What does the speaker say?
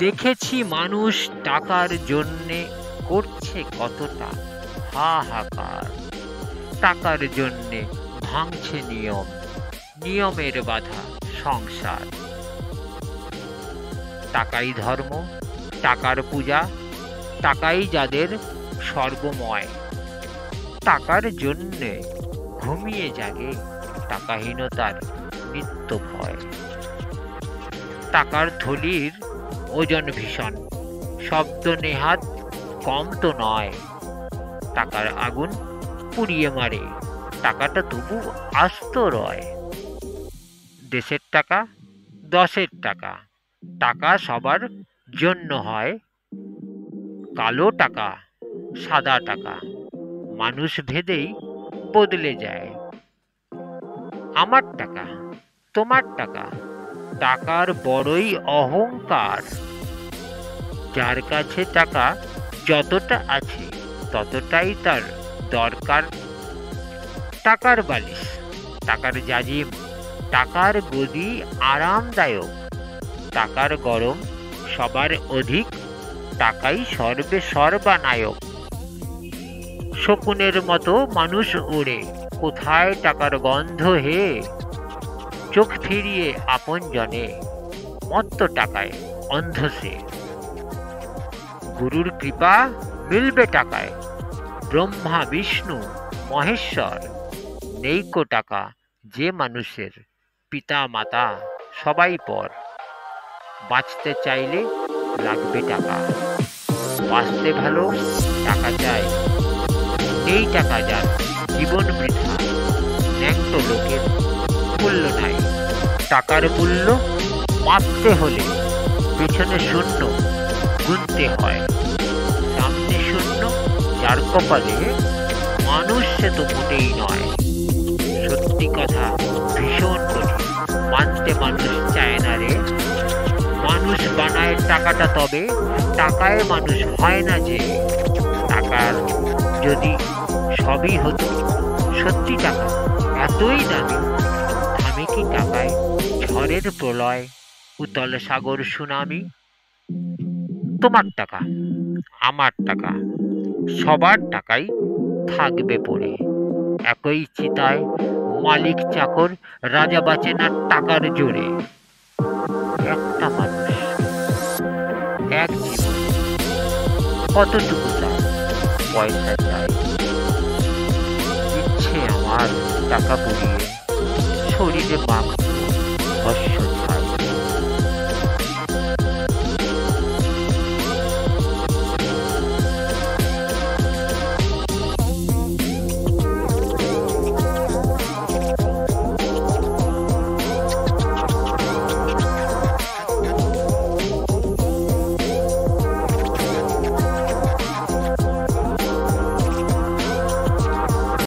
দেখেছি মানুষ টাকার জন্যে করছে কতটা হাহাকার। টাকার জন্যে ভাঙছে নিয়ম, নিয়মের বাধা সংসার। টাকাই ধর্ম, টাকার পূজা, টাকাই যাদের সর্বময়। টাকার জন্যে ঘুমিয়ে জাগে টাকাহীনতার নিত্য ভয়। টাকার থলির ওজন ভীষণ, শব্দ নেহাত কম তো নয়। টাকার আগুন পুড়িয়ে মারে, টাকাটা তবু আস্ত রয়। দেশের টাকা, দশের টাকা, টাকা সবার জন্য হয়। কালো টাকা, সাদা টাকা, মানুষ ভেদেই বদলে যায়। আমার টাকা, তোমার টাকা, টাকার বড়ই অহংকার। যার কাছে টাকা যতটা আছে ততটাই তার দরকার। টাকার বালিশ, টাকার জাজিম, টাকার গদি আরামদায়ক। টাকার গরম সবার অধিক, টাকাই সর্বে সর্বানায়ক। শকুনের মতো মানুষ ওড়ে, কোথায় টাকার গন্ধ হে। চোখ ফিরিয়ে আপন জনে, মত্ত টাকায় অন্ধ সে। গুরুর কৃপা মিলবে টাকায়, ব্রহ্মা বিষ্ণু মহেশ্বর। নেইকো টাকা যে মানুষের, পিতা মাতা সবাই পর। বাঁচতে চাইলে লাগবে টাকা, বাঁচতে ভালো টাকা চাই। নেই টাকা যার জীবন বৃথা, ন্যাংটো লোকের মূল্য নাই। টাকার মূল্য মাপতে হলে পেছনে শূন্য গুনতে হয়। সামনে শূন্য যার কপালে, মানুষ সে তো মোটেই নয়। সত্যি কথা ভীষণ কঠিন, মানতে মানুষ চায় না রে। মানুষ বানায় টাকাটা, তবে টাকায় মানুষ হয় না যে। টাকার যদি সবই হতো সত্যি, টাকা এতই দামি, থামে কি টাকায় ঝড়ের প্রলয়, উতল সাগর সুনামি। তোমার টাকা, আমার টাকা, সবার টাকাই থাকবে পড়ে। একই চিতায় মালিক চাকর, রাজা বাঁচে না টাকার জোরে। একটা মানুষ, এক জীবন, কতটুকু চাই পয়সা চাই। ইচ্ছে আমার টাকা পুড়িয়ে শরীরে মাখবো ভস্য ছাই।